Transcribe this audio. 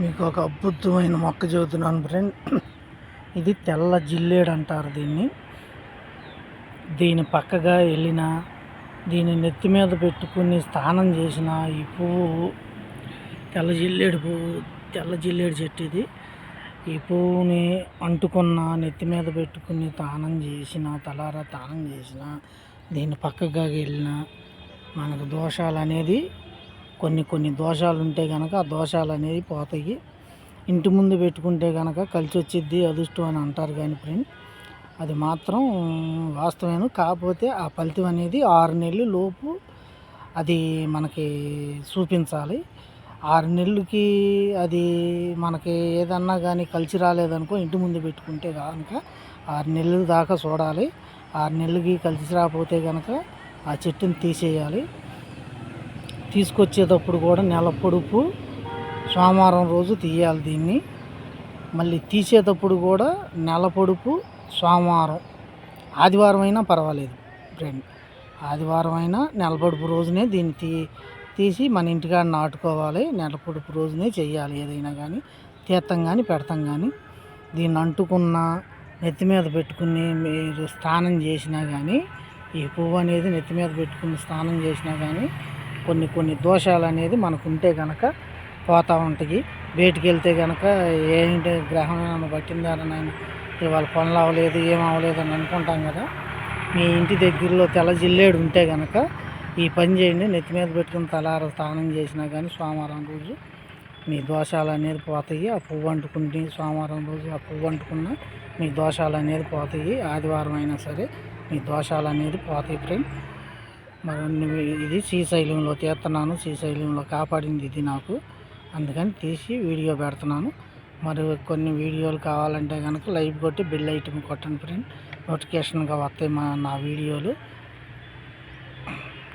మీకు ఒక అద్భుతమైన మొక్క చెబుతున్నాను ఫ్రెండ్. ఇది తెల్ల జిల్లేడు అంటారు దీన్ని. దీని పక్కగా వెళ్ళిన, దీని నెత్తి మీద పెట్టుకుని స్నానం చేసిన ఈ పువ్వు తెల్ల జిల్లేడు చెట్టు ఇది. ఈ పువ్వుని అంటుకున్న, నెత్తి మీద పెట్టుకుని స్నానం చేసిన, తలారా స్నానం చేసిన, దీని పక్కగా వెళ్ళిన మనకు దోషాలు అనేది కొన్ని దోషాలు ఉంటే కనుక ఆ దోషాలు అనేవి పోతాయి. ఇంటి ముందు పెట్టుకుంటే కనుక కలిసి వచ్చిద్ది అదృష్టం అని అంటారు. కానీ ఫ్రెండ్, అది మాత్రం వాస్తవమే. కాకపోతే ఆ ఫలితం అనేది 6 నెలలు లోపు అది మనకి చూపించాలి. 6 నెలలకి అది మనకి ఏదన్నా కానీ కలిసి రాలేదనుకో, ఇంటి ముందు పెట్టుకుంటే కనుక 6 నెలల దాకా చూడాలి. 6 నెలలకి కలిసి రాకపోతే కనుక ఆ చెట్టుని తీసేయాలి. తీసుకొచ్చేటప్పుడు కూడా నెల పొడుపు సోమవారం రోజు తీయాలి దీన్ని. మళ్ళీ తీసేటప్పుడు కూడా నెల పొడుపు సోమవారం, ఆదివారం అయినా పర్వాలేదు ఫ్రెండ్. ఆదివారం అయినా నెల పొడుపు రోజునే దీన్ని తీసి మన ఇంటికాడ నాటుకోవాలి. నెల పొడుపు రోజునే చెయ్యాలి. ఏదైనా కానీ తీర్థం కానీ పెడతాం. కానీ దీన్ని అంటుకున్న, నెత్తి మీద పెట్టుకుని మీరు స్నానం చేసినా కానీ, ఈ పువ్వు అనేది నెత్తి మీద పెట్టుకుని స్నానం చేసినా కానీ కొన్ని దోషాలు అనేది మనకు ఉంటే కనుక పోతూ ఉంటాయి. బయటికి వెళ్తే కనుక ఏంటి గ్రహం పట్టిందారని ఇవాళ పనులు అవ్వలేదు, ఏం అవ్వలేదు అని అనుకుంటాం కదా. మీ ఇంటి దగ్గరలో తెల్ల జిల్లేడు ఉంటే కనుక ఈ పని చేయండి. నెత్తి మీద పెట్టుకుని తలార స్నానం చేసినా కానీ సోమవారం రోజు మీ దోషాలు అనేది పోతాయి. ఆ పువ్వు అంటుకుంటే సోమవారం రోజు ఆ పువ్వు అంటుకున్న మీ దోషాలు అనేది పోతాయి. ఆదివారం అయినా సరే మీ దోషాలు అనేది పోతాయి ఫ్రెండ్. మరి ఇది శ్రీశైలంలో తీస్తున్నాను. శ్రీశైలంలో కాపాడింది ఇది నాకు. అందుకని తీసి వీడియో పెడుతున్నాను. మరి కొన్ని వీడియోలు కావాలంటే కనుక లైక్ కొట్టి బెల్ ఐటమ్ కొట్టండి ఫ్రెండ్. నోటిఫికేషన్గా వస్తాయి నా వీడియోలు.